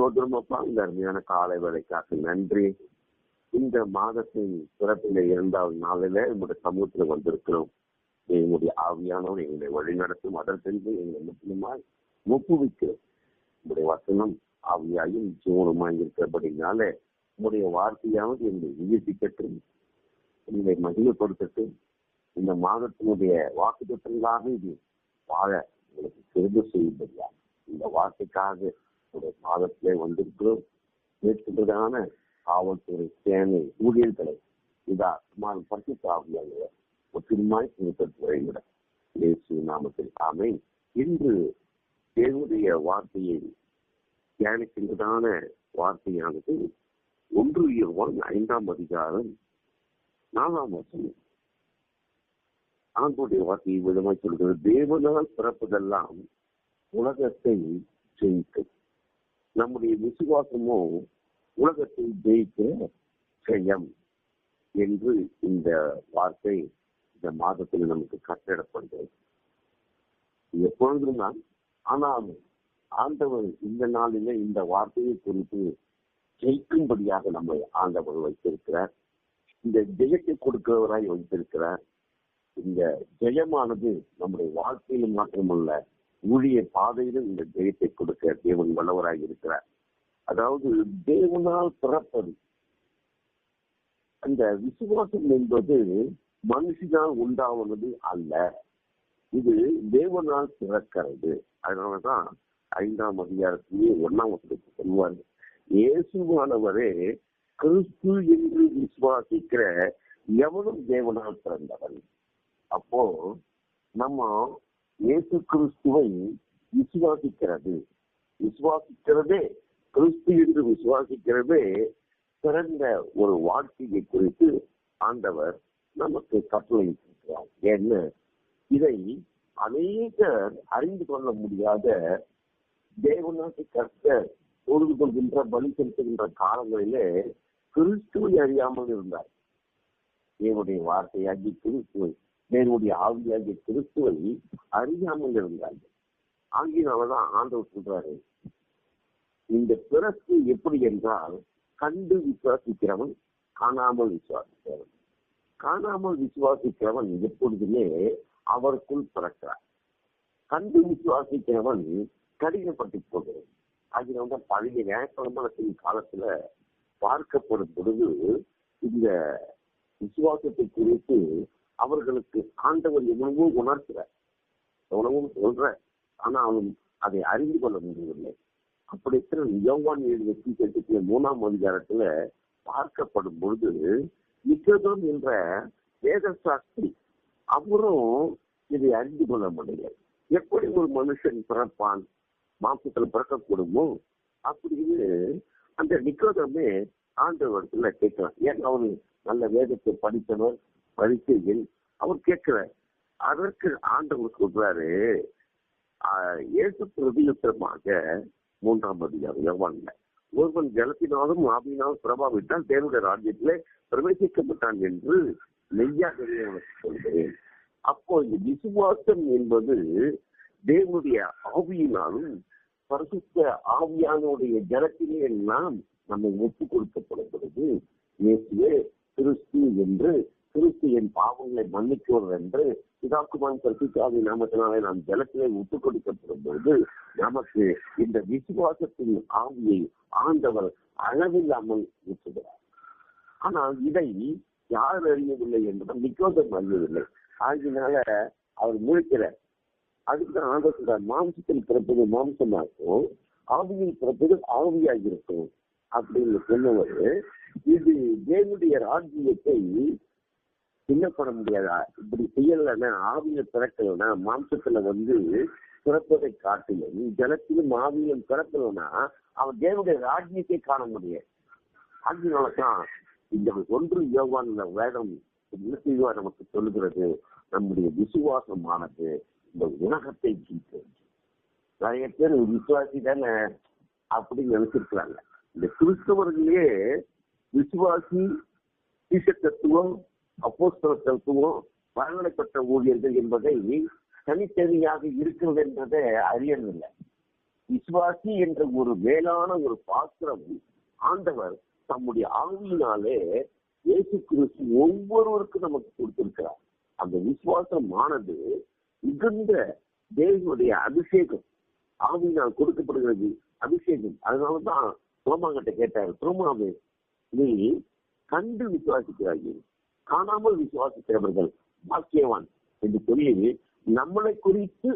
சோதரமப்பா, இந்த அருமையான காலை வேலைக்காக நன்றி. இந்த மாதத்தின் பிறப்பில 2வது நாளில நம்முடைய சமூகத்தில் வந்திருக்கிறோம். எங்களுடைய ஆவியானவர் எங்களை வழிநடத்தும், அதற்கென்று எங்களை முற்றிலுமாய் ஒப்புவிக்கிறோம். உங்களுடைய வசனம் ஆவியாயும் ஜீவனமாய் இருக்கிறபடினால உங்களுடைய வார்த்தையாவது எங்களை உயிர்ப்பிக்கட்டு, எங்களை மகிமைப்படுத்தட்டு. இந்த மாதத்தினுடைய வாக்குத்தங்களாக இது வாழ உங்களுக்கு சிறப்பு செய்யும்படியா இந்த வார்த்தைக்காக உங்களுடைய மாதத்திலே வந்திருக்கிறோம். மேற்கொண்டதான காவல்துறை சேனை ஊழியர்களை இதா பரிசுத்த ஆவியானவர் ஒற்றுமாய் திருத்தத்துறையிட இயேசு நாமத்தில் ஆமென். இன்று தேவனுடைய வார்த்தையை தியானிக்கின்றதான வார்த்தையானது 1 யோவான் 5ஆம் அதிகாரம் 4ஆம் வசனம். ஆண்டவருடைய வார்த்தையை விதமாய் சொல்கிறது, தேவனால் பிறப்பதெல்லாம் உலகத்தை ஜெயிக்கும். நம்முடைய விசுவாசமோ உலகத்தை ஜெயிக்க ஜெயம் என்று இந்த வார்த்தை இந்த மாதத்தில் நமக்கு கட்டிடப்படுகிறது. எப்பொழுதும் தான், ஆனாலும் ஆண்டவர் இந்த நாளிலே இந்த வார்த்தையை குறித்து ஜெயிக்கும்படியாக நம்மை ஆண்டவர் வைத்திருக்கிறார். இந்த ஜெயத்தை கொடுக்கிறவராய் வைத்திருக்கிறார். இந்த ஜெயமானது நம்முடைய வாழ்க்கையிலும் மாற்றமல்ல, ஊழிய பாதையிலும் இந்த ஜெயத்தை கொடுக்க தேவன் வல்லவராய் இருக்கிறார். அதாவது தேவனால் பிறப்பது, அந்த விசுவாசம் என்பது மனுஷனால் உண்டாவது அல்ல, இது தேவனால் பிறக்கிறது. அதனாலதான் 5ஆம் அதிகாரத்திலேயே 1ஆம் வசனத்தை சொல்வார், இயேசுவானவரே கிறிஸ்து என்று விசுவாசிக்கிற எவனும் தேவனால் பிறந்தவன். அப்போ நம்ம இயேசு கிறிஸ்துவை விசுவாசிக்கிறதே கிறிஸ்து என்று விசுவாசிக்கிறதே பிறந்த ஒரு வாழ்க்கையை குறித்து ஆண்டவர் நமக்கு கட்டளை இருக்கிறார். ஏன்னா இதை அநேகர் அறிந்து கொள்ள முடியாத தேவநாட்டு கர்த்தர் பொழுது கொள்கின்ற பலி செலுத்துகின்ற காலங்களிலே கிறிஸ்துவை அறியாமல் இருந்தார். தேவனுடைய வார்த்தையாகி கிறிஸ்துவை, தேவனுடைய ஆவியாகிய கிறிஸ்துவை அறியாமல் இருந்தார்கள். ஆகியனாலதான் ஆண்டவர் சொல்றாரு, இந்த பிறப்பு எப்படி என்றால் கண்டு விசுவாசிக்கிறவன் காணாமல் விசுவாசிக்கிறவன். காணாமல் விசுவாசிக்கிறவன் எப்பொழுதுமே அவருக்குள் பிறக்கிறார். கண்டு விசுவாசிக்கிறவன் கடினப்பட்டு போகிறது. அதனால பழைய ஞாயிற்றுக்கிழமையின் காலத்துல பார்க்கப்படும் பொழுது இந்த விசுவாசத்தை குறித்து அவர்களுக்கு ஆண்டவர் எவ்வளவோ உணர்த்துறார், எவ்வளவும் சொல்ற, ஆனா அவன் அதை அறிந்து கொள்ள முடியவில்லை. அப்படித்தான் யோவான் 7:3ஆம் அதிகாரத்துல பார்க்கப்படும் பொழுது நிக்கோதேம் என்ற வேத சாஸ்திரி அவரும் இதை அறிந்து கொள்ள முடியாது. எப்படி ஒரு மனுஷன் பிறப்பான், மாசத்துல பிறக்கக்கூடுமோ அப்படின்னு அந்த நிக்கோதேமே ஆண்டவரத்துல கேட்கிறான். ஏன்னா அவரு நல்ல வேதத்தை படித்தவர், பரிசையில் அவர் கேட்கிறார். அதற்கு ஆண்டவர் சொல்றாரு, இயேசு பிரதியுத்தரமாக 3ஆம் அதிகாரம் யோவான்ல, ஒருவன் ஜலத்தினாலும் ஆவியினாலும் பிரபாவிட்டால் தேவனுடைய ராஜ்யத்திலே பிரவேசிக்கப்பட்டான் என்று மெய்யாகவே உனக்கு சொல்கிறேன். அப்போ இந்த விசுவாசம் என்பது தேவனுடைய ஆவியினாலும் பரிசுத்த ஆவியானுடைய ஜலத்திலே நாம் நம்மை ஒப்புக் கொடுக்கப்படுகிறது. இயேசுவே கிறிஸ்து என்று, கிறிஸ்து என் பாவங்களை மன்னிக்கிறவர் என்று பிதாக்குமான் பரிசுத்த நாமத்தினாலே நாம் ஜலத்திலே ஒப்புக் கொடுக்கப்படும் போது நமக்கு இந்த விசுவாசத்தின் ஆவியை ஆண்டவர் அளவில்லாமல் ஊற்றுகிறார். ஆனால் இதை யார் அறியவில்லை என்றால் நிக்கோதேம் அறியவில்லை. ஆகினால அவர் முழிக்கிறார். அதுக்குதான் ஆண்டவர் சொல்றார், மாம்சத்தில் பிறப்பது மாம்சமாகும், ஆவியில் பிறப்பது ஆவியாக இருக்கும் அப்படின்னு சொன்னவர். இது தேவனுடைய ராஜ்யத்தை பின்னப்பட முடியாதா? இப்படி செய்யலன்னா, ஆவியில பிறக்கலன்னா, மாம்சத்துல பிறப்பதை காட்டிலும் ஜலத்திலும் ஆவியிலும் பிறக்கலன்னா அவன் தேவனுடைய ராஜ்யத்தை காண முடியாது. அதனாலதான் இந்த 1 யோவான் வேதம் நமக்கு சொல்லுகிறது, நம்முடைய விசுவாசமானது இந்த உலகத்தை ஜெயிக்கிறது. நிறைய பேர் விசுவாசி தானே அப்படின்னு நினைச்சிருக்கிறாங்க. இந்த கிறிஸ்தவர்களே விசுவாசி, தத்துவம், அப்போஸ்தல தத்துவம், வரவழைப்பட்ட ஊழியர்கள் என்பதை தனித்தனியாக இருக்கிறது என்பதை அறியவில்லை. விசுவாசி என்ற ஒரு மேலான ஒரு பாத்திரம் ஆண்டவர் தம்முடைய ஆவியினாலே இயேசு கிறிஸ்து ஒவ்வொருவருக்கும் நமக்கு கொடுத்திருக்கிறார். அந்த விசுவாசமானது மிகுந்த தேவனுடைய அபிஷேகம், ஆவியினால் கொடுக்கப்படுகிறது அபிஷேகம். அதனாலதான் தோமாங்கிட்ட கேட்டார், தோமாவே நீ கண்டு விசுவாசிக்கிறார்கள், காணாமல் விசுவாசிக்கிறவர்கள் பாக்கியவான் என்று சொல்லி நம்மளை குறித்து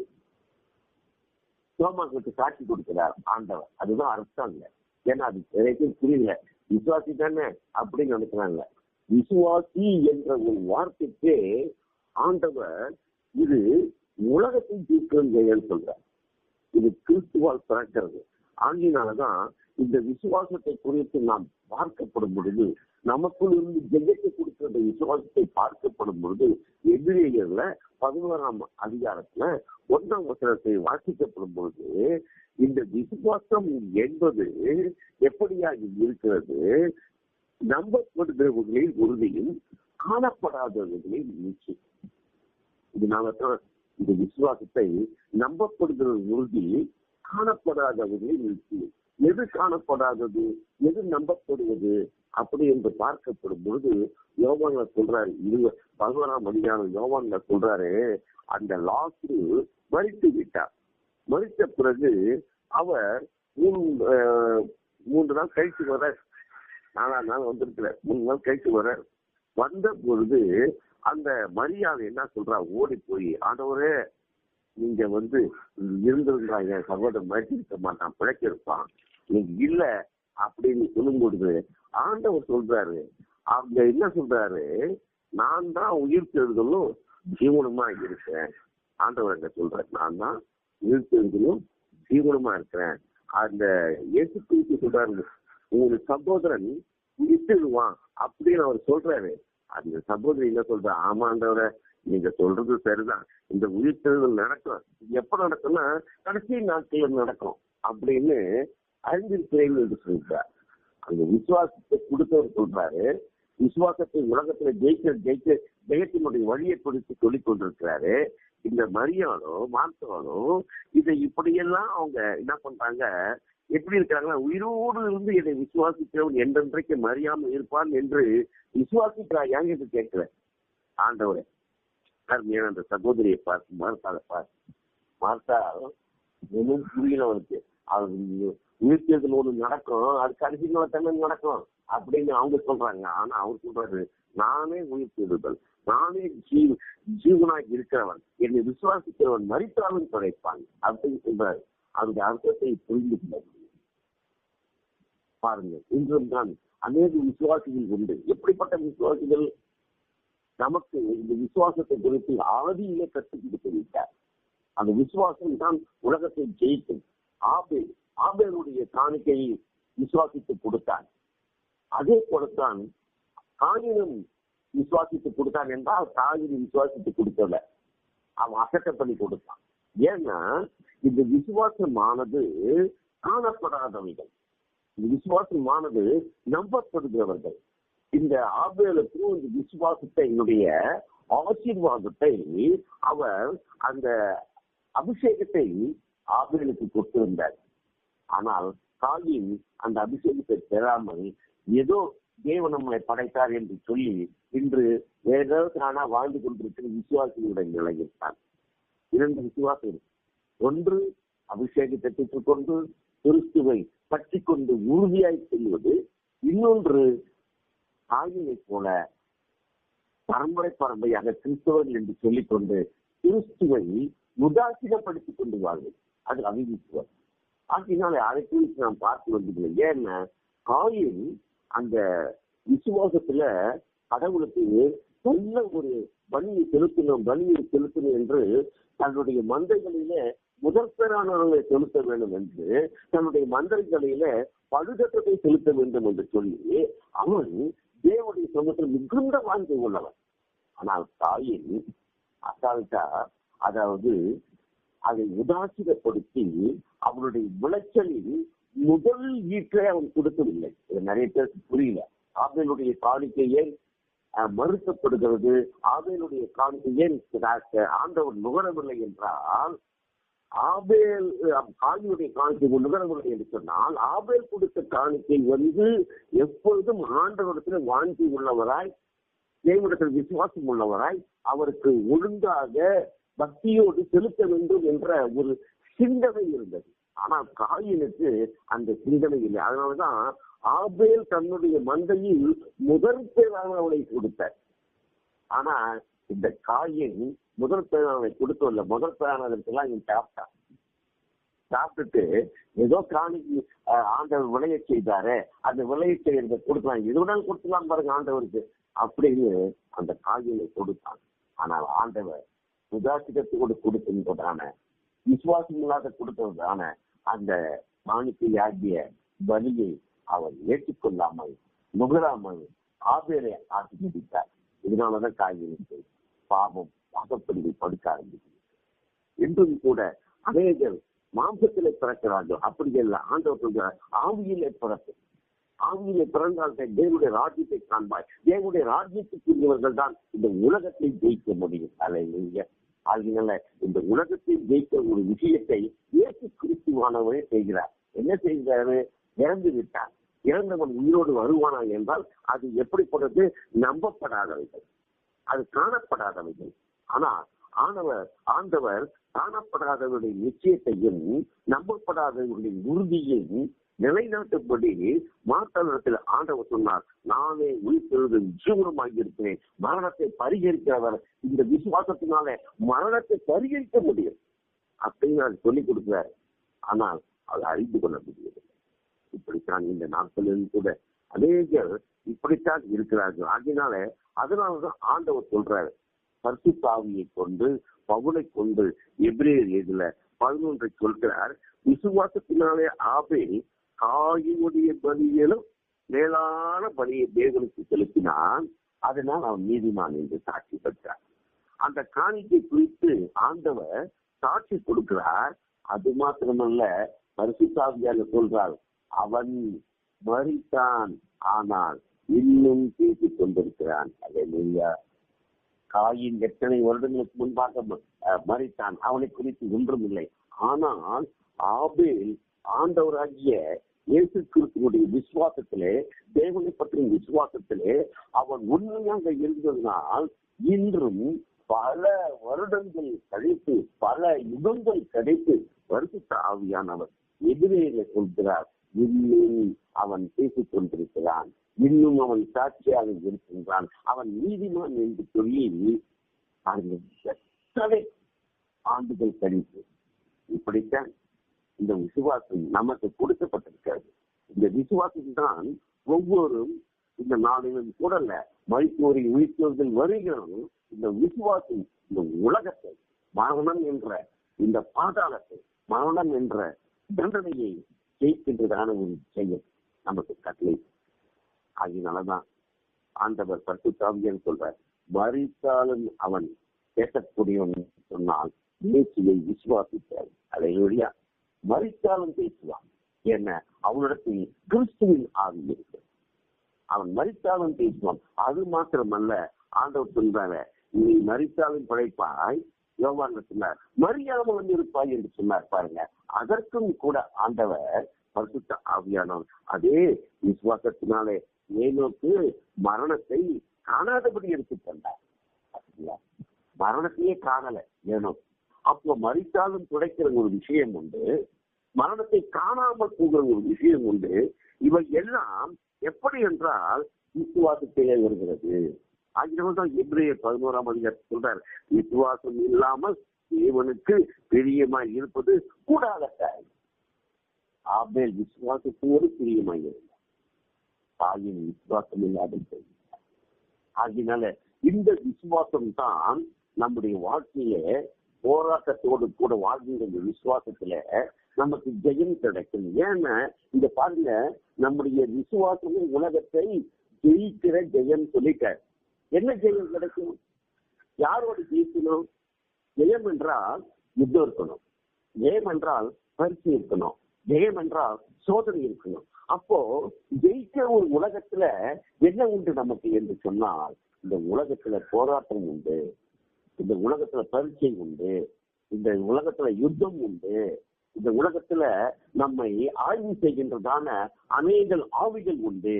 தோமாவுக்கு சாட்சி கொடுக்கிறார் ஆண்டவர். அதுதான் அர்த்தம் இல்லை. ஏன்னா அது நிறைய புரியல, விசுவாசி தானே அப்படின்னு நினைக்கிறாங்க. விசுவாசி என்ற ஒரு வார்த்தைக்கு ஆண்டவர் இது உலகத்தை தீர்க்கிறது சொல்றார். இது கிறிஸ்துவால் பிறக்கிறது. ஆகினாலதான் இந்த விசுவாசத்தை குறித்து நாம் பார்க்கப்படும் பொழுது, நமக்குள் இருந்து ஜெகத்தை கொடுக்கிற விசுவாசத்தை பார்க்கப்படும் பொழுது, எபிரேயர்ல 11ஆம் அதிகாரத்துல 1ஆம் வசனத்தை வாசிக்கப்படும் பொழுது, இந்த விசுவாசம் என்பது எப்படியாக இருக்கிறது? நம்பப்படுகிறவர்களில் உறுதியும் காணப்படாதவர்களில் நிச்சயம். இந்த விசுவாசத்தை நம்பப்படுகிற உறுதி, காணப்படாதவர்களில் நிச்சயம். எது காணப்படாதது, எது நம்பப்படுவது அப்படி என்று பார்க்கப்படும் பொழுது, யோவான்ல சொல்றாரு, 11ஆம் அதிகாரம் யோவான்ல சொல்றாரு, அந்த லாசரு மரித்து விட்டார். மரித்த பிறகு அவர் 3 நாள் கழிச்சு வர, 4ஆம் நாள் வந்திருக்கிற, 3 நாள் கழிச்சு வர, வந்த பொழுது அந்த மரியாதை என்ன சொல்றா, ஓடி போய், ஆண்டவரே நீங்க இருந்திருந்தா என் சகோதரன் மறிச்சிருக்க மாட்டான், பிழைச்சிருப்பான், நீங்க இல்ல அப்படின்னு சொல்லும் பொழுது ஆண்டவர் சொல்றாரு, அவங்க என்ன சொல்றாரு, நான் தான் உயிர் தெழுதலும் ஜீவனமா இருக்கிறேன். ஆண்டவர் என்ன சொல்றாரு, நான் தான் உயிர் தெழுதலும் ஜீவனமா இருக்கிறேன். அந்த இயேசு கிறிஸ்து சொல்றாரு, உங்க சகோதரன் உயிர் தெழுவான் அப்படின்னு அவர் சொல்றாரு. அந்த சகோதரி என்ன சொல்ற, ஆமாண்டவரை நீங்க சொல்றது சரிதான், இந்த உயிர் தெழுதல் நடக்கும். எப்ப நடக்கும்னா கடைசி நாட்கள் நடக்கும் அப்படின்னு அறிந்திருக்கிறேன் என்று சொல்றார். அந்த விசுவாசத்தை கொடுத்தவர் சொல்றாரு. விசுவாசத்தை உலகத்துல ஜெயத்தினுடைய வழியை குறித்து சொல்லிக் கொண்டிருக்கிறாரு. இந்த மரியாளும் மார்த்தாலும் இதை இப்படியெல்லாம் அவங்க என்ன பண்றாங்க, எப்படி இருக்காங்கன்னா, உயிரோடு இருந்து என்னை விசுவாசிக்கிறவன் என்றென்றைக்கு மறியாமல் இருப்பான் என்று விசுவாசிக்கிறாயாங்க என்று கேட்கிற ஆண்டவரே. அருமையான அந்த சகோதரியை பார்த்து மார்த்தாவை பார்த்து, மார்த்தா ஒன்றும் புரியலவனுக்கு, அது உயிர்த்தேர்தல் ஒண்ணு நடக்கும், அது கடைசி தானே நடக்கும் அப்படின்னு அவங்க சொல்றாங்க. ஆனா அவர் சொல்றாரு, நானே உயிர்த்தெழுதல், நானே ஜீவனாக இருக்கிறவன், என்னை விசுவாசிக்கிறவன் மரித்தாலும் கிடைப்பான் அப்படின்னு சொல்றாரு. அந்த அர்த்தத்தை புரிந்து கொள்ள முடியும். பாருங்க, இன்றும் தான் அநேக விசுவாசிகள் உண்டு. எப்படிப்பட்ட விசுவாசிகள்? நமக்கு இந்த விசுவாசத்தை குறித்து ஆதியிலே கற்றுக் கொடுத்து விட்டார். அந்த விசுவாசம் தான் உலகத்தை ஜெயிக்கும். ஆபேலுடைய காணிக்கையை விசுவாசித்து கொடுத்தான். அதே போலத்தான் காயினும் விசுவாசித்து கொடுத்தான் என்றால், காயினும் விசுவாசித்து கொடுக்கல, அவன் அசட்டை பண்ணி கொடுத்தான். ஏன்னா இந்த விசுவாசமானது காணப்படாதவைகள், இந்த விசுவாசமானது நம்பப்படுகிறவர்கள். இந்த ஆபேலுக்கும் இந்த விசுவாசத்தை, என்னுடைய ஆசீர்வாதத்தை அவர் அந்த அபிஷேகத்தை ஆபேலுக்கு கொடுத்திருந்தார். ஆனால் காயின் அந்த அபிஷேகத்தை பெறாமல் ஏதோ தேவன் நம்மளை படைத்தார் என்று சொல்லி இன்று ஏதோ தானா வாழ்ந்து கொண்டிருக்கிற விசுவாசிகளுடைய நிலையில்தான். 2 விசுவாசம். ஒன்று அபிஷேகத்தை பெற்றுக்கொண்டு கிறிஸ்துவை பற்றி கொண்டு உறுதியாய் செல்வது. இன்னொன்று காயினை போல பரம்பரையாக கிறிஸ்தவர்கள் என்று சொல்லிக்கொண்டு கிறிஸ்துவை உதாசீனப்படுத்திக் கொண்டு வாழ்வது. அது அவிசுவாசம். ஆகினாலே அதை குறித்து நாம் பார்த்து வந்ததில்லை. ஏன்னா காயின் அந்த விசுவாசத்துல கடவுளுக்கு நல்ல ஒரு பலியை செலுத்தணும் என்று தன்னுடைய மந்தைகளிலே முதற்பேரானவர்களை செலுத்த வேண்டும் என்று, தன்னுடைய மந்திரிகளில பழுதற்றத்தை செலுத்த வேண்டும் என்று சொல்லி அவன் தேவனுடைய சமூகத்தில் மிகுந்த வாழ்ந்து உள்ளவன். ஆனால் தாயின் அசால்ட்டா, அதாவது அதை உதாசீனப்படுத்தி அவனுடைய விளைச்சலில் முதல் ஈட்டை அவன் கொடுக்கவில்லை. இது நிறைய பேருக்கு புரியல. ஆபேலுடைய காணிக்கை ஏன் மறுக்கப்படுகிறது, ஆபேலுடைய காணிக்கை ஏன் ஆண்டவர் நுகரவில்லை என்றால், ஆபேல் காயினுடைய காணிக்கை நுகரவில்லை என்று சொன்னால், ஆபேல் கொடுத்த காணிக்கை எப்பொழுதும் ஆண்டவரிடத்தில் வாஞ்சி உள்ளவராய், தேவனிடத்தில் விசுவாசம் உள்ளவராய், அவருக்கு ஒழுங்காக பக்தியோடு செலுத்த வேண்டும் என்ற ஒரு சிந்தனை இருந்தது. ஆனால் காயினுக்கு அந்த சிந்தனை இல்லை. அதனாலதான் ஆபேல் தன்னுடைய மந்தையில் முதல் பேரானவனை கொடுத்தார். ஆனா இந்த காயின் முதல் பேரானவனை கொடுக்கல. முதல் பேரானதற்கெல்லாம் இவன் சாப்பிட்டுட்டு ஏதோ காணிக்கு ஆண்டவர் விளைய செய்தாரு, அந்த விளைய செய்யறத கொடுக்கலாம், எது வேணாலும் கொடுத்துலாம் பாருங்க ஆண்டவருக்கு அப்படின்னு அந்த காயினை கொடுத்தான். ஆனால் ஆண்டவர் உதாசிகத்தோடு கொடுக்கின்றதான, விசுவாசம் இல்லாத கொடுத்ததான அந்த காணிக்கையாகிய பலியை அவர் ஏற்றுக்கொள்ளாமல் நுகராமல் ஆபேலை ஆசிர்வதித்தார். இதனாலதான் காயினுக்கு பாவம் பாகப்பிரிவை படுக்க ஆரம்பிக்கிறது. என்றும் கூட அநேகர் மாம்சத்திலே பிறக்கிறார்கள். அப்படி இல்லை, ஆண்டவர் ஆவியிலே பிறக்கும். ஆவியிலே பிறந்தால் தேவனுடைய ராஜ்யத்தை காண்பாய். தேவனுடைய ராஜ்யத்துக்குரியவர்கள் தான் இந்த உலகத்தை ஜெயிக்க முடியும். அல்லேலூயா. அதனால இந்த உலகத்தை ஜெயிக்க ஒரு விஷயத்தை இயேசு கிறிஸ்துவானவரே செய்கிறார். என்ன செய்கிறாரு? இறந்து விட்டார். இறந்தவன் உயிரோடு வருவானா என்றால் அது எப்படிப்பட்டது? நம்பப்படாதவைகள், அது காணப்படாதவைகள். ஆனால் ஆண்டவர் காணப்படாதவருடைய நிச்சயத்தையும் நம்பப்படாதவருடைய உறுதியையும் நிலைநாட்டும்படி மாற்றத்தில் ஆண்டவர் சொன்னார், நானே உயிர்த்தெழுந்து ஜீவனமாகி இருக்கிறேன். மரணத்தை பரிகரிக்கிறவர் இந்த விசுவாசத்தினாலே மரணத்தை பரிகரிக்க முடியும் அப்படின்னு அது சொல்லிக் கொடுக்கிறார். ஆனால் அதை அறிந்து கொள்ள முடியவில்லை. இப்படித்தான் இந்த நாட்களிலும் கூட அநேகர் இப்படித்தான் இருக்கிறார்கள். அதனாலதான் ஆண்டவர் சொல்றாரு, பரிசுத்த ஆவியை கொண்டு பவுலை கொண்டு எபிரேயர் 7:11 சொல்கிறார், விசுவாசத்தினாலே ஆபேல் காயினுடைய பலியிலும் மேலான பலியை தேவனுக்கு செலுத்தினான், அதனால் அவன் நீதிமான் என்று சாட்சி பெற்றார். அந்த காணிக்கை குறித்து ஆண்டவர் சாட்சி கொடுக்கிறார். அது மாத்திரமல்ல, பரிசுத்த ஆவியாக சொல்றார், அவன் மரித்தான், ஆனால் இன்னும் பேசிக் கொண்டிருக்கிறான். அல்லேலூயா. காயின் எத்தனை வருடங்களுக்கு முன்பாக மரித்தான், அவனை குறித்து ஒன்றும் இல்லை. ஆனால் ஆபேல் ஆண்டவராகிய இயேசு கிறிஸ்துவுடைய விசுவாசத்திலே, தேவனை பற்றிய விசுவாசத்திலே அவன் உண்மையாக இருந்ததனால் இன்றும் பல வருடங்கள் கழித்து, பல யுகங்கள் கழித்து பரிசுத்த ஆவியானவர் எதிரே சொல்கிறார், இன்னும் அவன் பேசிக் கொண்டிருக்கிறான், இன்னும் அவன் சாட்சியாக இருக்கின்றான், அவன் நீதிமான் என்று சொல்லி எத்தனை ஆண்டுகள் கழித்து. இப்படித்தான் இந்த விசுவாசம் நமக்கு கொடுக்கப்பட்டிருக்கிறது. இந்த விசுவாசம் தான் ஒவ்வொரு இந்த நாளிலும் கூடல மரித்தோரை உயிர்த்தவர்கள் வருகிறோம். இந்த விசுவாசம் இந்த உலகத்தை, மரணம் என்ற இந்த பாதாளத்தை, மரணம் என்ற தண்டனையை ஜெயிக்கின்றதான ஒரு செயல் நமக்கு கட்டளை. அதனாலதான் ஆண்டவர் பரிசுத்த ஆவியானவர் சொல்றார், மரித்தாலும் அவன் பேசக்கூடியவன் சொன்னால் இயேசுவை விசுவாசித்தார். அல்லேலூயா. மரித்தாலும் பேசுவான். என்ன? அவனிடத்தில் கிறிஸ்துவின் ஆவி இருக்கு. அவன் மரித்தாலும் பேசுவான். அது மாத்திரமல்ல, ஆண்டவர் சொல்றாரு, நீ மரித்தாலும் பிழைப்பாய், யோவான் சொன்னார், மரியாமல் இருப்பாய் என்று சொன்னார். பாருங்க, அதற்கும் கூட ஆண்டவர் பரிசுத்த ஆவியானவர் அதே விசுவாசத்தினாலே ஏனோக்கு மரணத்தை காணாதபடி எடுத்து தந்தார். மரணத்தையே காணல ஏனோ. அப்போ மரித்தாலும் துடைக்கிற ஒரு விஷயம் உண்டு, மரணத்தை காணாமல் போகிற ஒரு விஷயம் உண்டு. இவை எல்லாம் எப்படி என்றால் விசுவாசத்திலே வருகிறது. அதனால்தான் எபிரேயர் 11 சொல்றார், விசுவாசம் இல்லாமல் தேவனுக்கு பிரியமாய் இருப்பது கூடாத காரியம். ஆபேல் விசுவாசத்தோடு பிரியமாய் இருந்தார், தாயின் விசுவாசம் இல்லாத. அதனால இந்த விசுவாசம் தான் நம்முடைய வாழ்க்கையில போராட்டத்தோடு கூட வாழ்கின்ற விசுவாசத்துல நமக்கு ஜெயம் கிடைக்கும். ஏன்னா இந்த பாருங்க, நம்முடைய விசுவாசமும் உலகத்தை ஜெயிக்கிற ஜெயம் சொல்லிட்டார். என்ன ஜெயம் கிடைக்கும்? யாரோடு ஜெயிக்கணும்? ஜெயம் என்றால் யுத்தம் இருக்கணும், ஜெயம் என்றால் பரிசு இருக்கணும், ஜெயம் என்றால் சோதனை இருக்கணும். அப்போ ஜெயிக்கிற ஒரு உலகத்துல என்ன உண்டு நமக்கு என்று சொன்னால், இந்த உலகத்துல போராட்டம் உண்டு, இந்த உலகத்துல பரீட்சை உண்டு, இந்த உலகத்துல யுத்தம் உண்டு. இந்த உலகத்துல நம்மை ஆய்வு செய்கின்றதான அநேக ஆவிகள் உண்டு.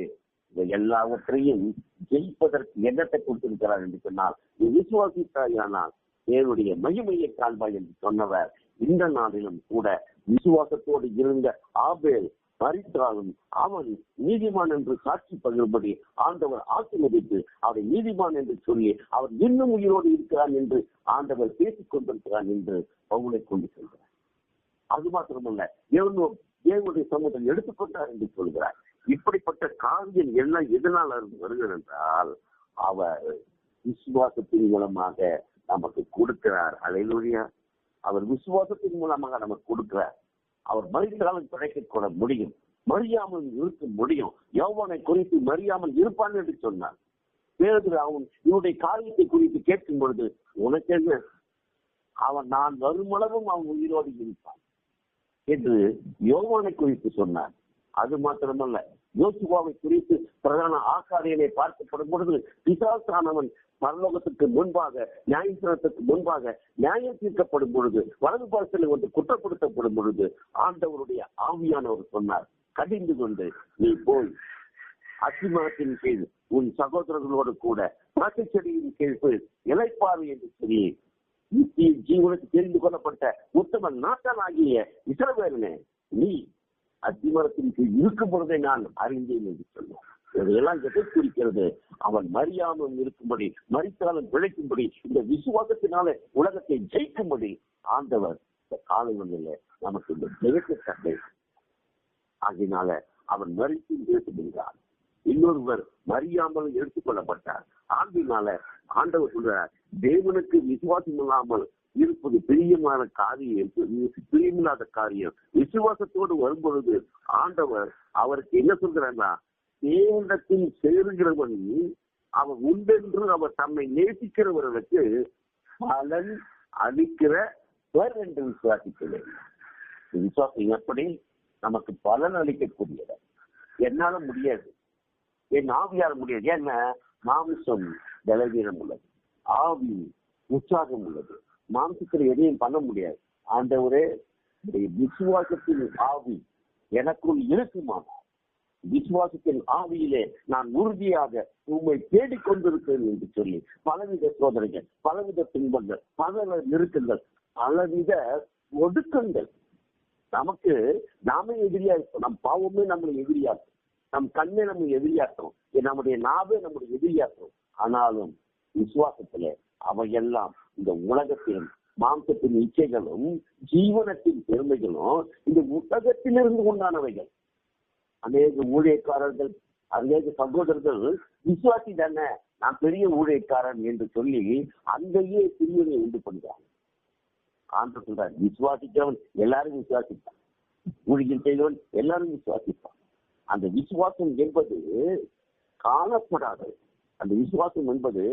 இந்த எல்லாவற்றையும் ஜெயிப்பதற்கு எண்ணத்தை கொடுத்திருக்கிறார் என்று சொன்னால், நீ விசுவாசித்தாயானால் தேவனுடைய மகிமையை காண்பாய் என்று சொன்னவர் இந்த நாளிலும் கூட விசுவாசத்தோடு இருந்த ஆபேல் மரித்தாலும் அவன் நீதிமான் என்று சாட்சி பகிர்படி ஆண்டவர் ஆசீர்வதித்து அவரை நீதிமான் என்று சொல்லி அவர் இன்னும் உயிரோடு இருக்கிறான் என்று ஆண்டவர் பேசிக் கொண்டிருக்கிறான் என்று பவுலை கொண்டு செல்கிறார். அது மாத்திரமல்ல, தேவனுடைய சமூகத்தை எடுத்துக்கொண்டார் என்று சொல்கிறார். இப்படிப்பட்ட காரியம் எல்லாம் எதனால் வருகிறது என்றால், அவர் விசுவாசத்தின் மூலமாக நமக்கு கொடுக்கிறார். அல்லேலூயா. அவர் விசுவாசத்தின் மூலமாக நமக்கு கொடுக்கிறார். அவர் மரித்தாலும் பிழைக்க கூட முடியும், மரியாமல் இருக்க முடியும். யோவானை குறித்து மரியாமல் இருப்பான் என்று சொன்னார். பேதுரு அவன் இவனுடைய காரியத்தை குறித்து கேட்கும் பொழுது, உனக்கு என்ன, அவன் நான் வருமளவும் அவன் உயிரோடு இருப்பான் என்று யோவானை குறித்து சொன்னார். அது மாத்திரமல்ல, யோசுவாவை குறித்து பிரதான ஆசாரியனை பார்க்கப்படும் பொழுது, பிசாசானவன் பரலோகத்துக்கு முன்பாக நியாயத்திற்கு முன்பாக நியாயம் தீர்க்கப்படும் பொழுது, வலது பாசத்தில் வந்து குற்றப்படுத்தப்படும் பொழுது ஆண்டவருடைய ஆவியானவர் சொன்னார், கடிந்து கொண்டு நீ போய் அத்திமரத்தின் கீழ் உன் சகோதரர்களோடு கூட திராட்சை செடியின் கீழ் இளைப்பாறு என்று சொல்லி ஜீவனுக்கு தெரிந்து கொள்ளப்பட்ட உத்தம நாட்கள் ஆகிய இஸ்ரவேலனே, நீ அத்திமரத்தின் கீழ் இருக்கும் பொழுதை நான் அறிந்தேன் என்று சொன்னார். இதையெல்லாம் எதை குறிக்கிறது? அவன் மரியாமல் இருக்கும்படி, மரித்தாலும் பிழைக்கும்படி, இந்த விசுவாசத்தினால உலகத்தை ஜெயிக்கும்படி ஆண்டவர் இந்த காலைவனில நமக்கு இந்த ஜெயத்தை தந்தை. ஆகினால அவன் மரித்து பேசுகின்றார். இன்னொருவர் மரியாமல் எடுத்துக்கொள்ளப்பட்டார். ஆகினால ஆண்டவர் சொல்றார், தேவனுக்கு விசுவாசம் இல்லாமல் இருப்பது பிரியமான காரியம், பிரியமில்லாத காரியம். விசுவாசத்தோடு வரும்பொழுது ஆண்டவர் அவருக்கு என்ன சொல்கிறார்னா, தேவனிடத்தில் சேருகிறவன் அவர் உண்டென்று அவர் தம்மை நேசிக்கிறவர்களுக்கு பலன் அளிக்கிறவர் என்று விசுவாசிக்கிறேன். விசுவாசம் எப்படி நமக்கு பலன் அளிக்கக்கூடியது? என்னால முடியாது, என் ஆவியால முடியாது. ஏன்னா மாம்சம் பலவீனம் உள்ளது, ஆவி உற்சாகம் உள்ளது. மாம்சத்தில் எதையும் பண்ண முடியாது. ஆண்டவரே, விசுவாசத்தின் ஆவி எனக்குள் இருக்குமானால், விசுவாசத்தின் ஆவியிலே நான் உறுதியாக உண்மை தேடிக்கொண்டிருக்கிறேன் என்று சொல்லி பலவித சோதனைகள், பலவித துன்பங்கள், பல நெருக்கங்கள், பலவித ஒடுக்கங்கள் நமக்கு நாமே எதிரியா இருக்கும். நம் பாவமே நம்மளை எதிரியாக்கும், நம் கண்ணே நம்ம எதிரியாக்கும், நம்முடைய நாவே நம்முடைய எதிரியாக்கும். ஆனாலும் விசுவாசத்திலே அவையெல்லாம் இந்த உலகத்திலும் மாம்சத்தின் இச்சைகளும் ஜீவனத்தின் பெருமைகளும் இந்த உலகத்திலிருந்து உண்டானவைகள். அநேக ஊழியக்காரர்கள், அநேக சகோதரர்கள் விசுவாசி தானே, நான் பெரிய ஊழியக்காரன் என்று சொல்லி அங்கேயே பிரிவினை உண்டு பண்ணுறாங்க. ஆண்டு சொல்றார், விசுவாசிக்கிறவன் எல்லாரும் விசுவாசிப்பான், ஊழியம் செய்தவன் எல்லாரும் விசுவாசிப்பான். அந்த விசுவாசம் என்பது காணப்படாது. அந்த விசுவாசம் என்பது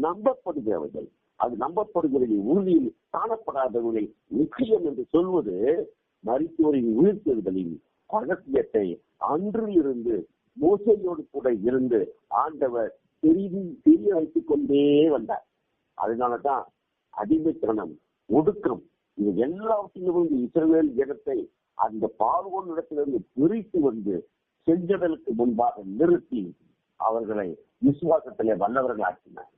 நம்பப்படுகிறவர்கள், அது நம்பப்படுகிறது உறுதியில் காணப்படாதவர்களை நிச்சயம் என்று சொல்வது மரித்தோரின் உயிர்த்தெழுதலின் ரகசியத்தை அன்றிலிருந்து மோசையோடு கூட இருந்து ஆண்டவர் தெரிய வைத்துக் கொண்டே வந்தார். அதனாலதான் அடிமைத்தனம், ஒடுக்கம், இது எல்லாவற்றிலும் இஸ்ரவேல் ஜனத்தை அந்த பார்வோன் இடத்திலிருந்து பிரித்து வந்து செஞ்சதற்கு முன்பாக நிறுத்தி அவர்களை விசுவாசத்திலே வல்லவர்கள் ஆக்கினார்.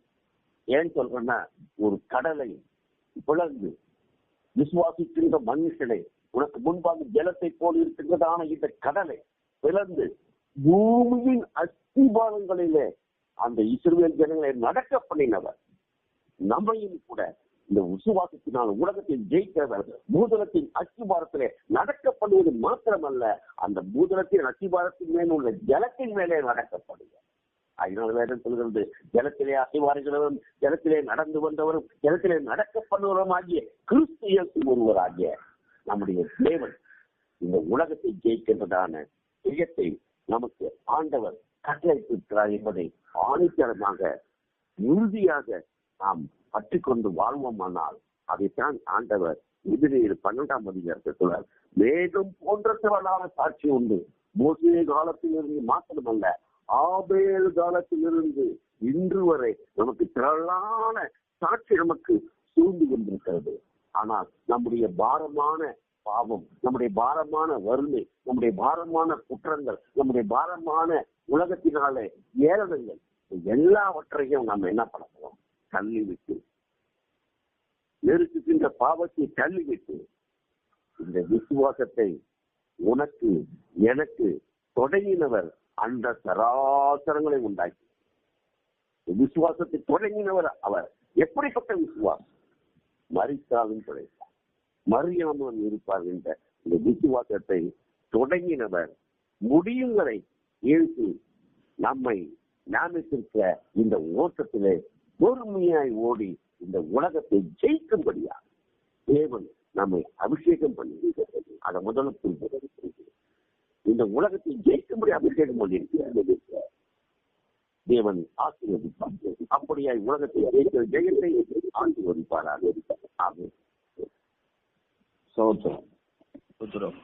ஏன் சொல்றேன்னா, ஒரு கடலை பிளந்து விசுவாசிக்கின்ற மனுஷனை, உனக்கு முன்பாக ஜலத்தை போல் இருக்கின்றதான இந்த கடலை பிளந்து பூமியின் அஸ்திபாரங்களிலே அந்த இஸ்ரவேல் ஜனங்களை நடக்க பண்ணினவர். நம்மையும் கூட இந்த விசுவாசத்தினால் உலகத்தில் ஜெயிக்கிறவர் பூதலத்தின் அஸ்திபாரத்திலே நடக்கப்படுவது மாத்திரமல்ல, அந்த பூதலத்தின் அஸ்திபாரத்தின் மேல் உள்ள ஜலத்தின் மேலே நடக்கப்படுகிறார். அதனால வேதம் சொல்கிறது, ஜலத்திலே அசைவாறுகிறவரும், ஜலத்திலே நடந்து வந்தவரும், ஜலத்திலே நடக்கப்படுவரும் ஆகிய கிறிஸ்து இயேசு ஒருவராகிய நம்முடைய தேவன் இந்த உலகத்தை ஜெயிக்கின்றதான ஜெயத்தை நமக்கு ஆண்டவர் கட்டளையிட்டிருக்கிறார் என்பதை ஆணித்தரமாக உறுதியாக நாம் பற்றிக்கொண்டு வாழ்வோமானால், அதைத்தான் ஆண்டவர் எதிரேறு 12ஆம் அதிகாரத்தில் சொல்றார். வேதம் போன்ற திரளான சாட்சி உண்டு. மோசே காலத்திலிருந்து மாத்திரமல்ல, ஆபேல் காலத்திலிருந்து இன்று வரை நமக்கு திரளான சாட்சி நமக்கு சூழ்ந்து கொண்டிருக்கிறது. ஆனால் நம்முடைய பாரமான பாவம், நம்முடைய பாரமான வறுமை, நம்முடைய பாரமான குற்றங்கள், நம்முடைய பாரமான உலகத்தினாலே ஏளனங்கள் எல்லாவற்றையும் நம்ம என்ன பண்ணணும்? தள்ளிவிட்டு, நெருக்குகின்ற பாவத்தை தள்ளிவிட்டு, இந்த விசுவாசத்தை உனக்கு எனக்கு தொடங்கினவர் அந்த சராசரங்களை உண்டாக்கி விசுவாசத்தை தொடங்கினவர் அவர். எப்படிப்பட்ட விசுவாசம்? மரித்தாலும் பிழைத்தார், மறியாமல் இருப்பார் என்ற இந்த விசுவாசத்தை தொடங்கினவர் முடியும் வரை இழுத்து நம்மை ஞாபகத்திற்க இந்த ஓட்டத்திலே பொறுமையாய் ஓடி இந்த உலகத்தை ஜெயிக்கும்படியா தேவன் நம்மை அபிஷேகம் பண்ணி அதை முதல்ல இந்த உலகத்தை ஜெயிக்கும்படி அபிஷேகம் பண்ணியிருக்கிறார். தேவன் ஆசீர்வதிப்பார். அப்படியாய் உலகத்தை ஜெயிக்கிற ஜெயத்தை ஆசீர்வதிப்பார். சோதரம்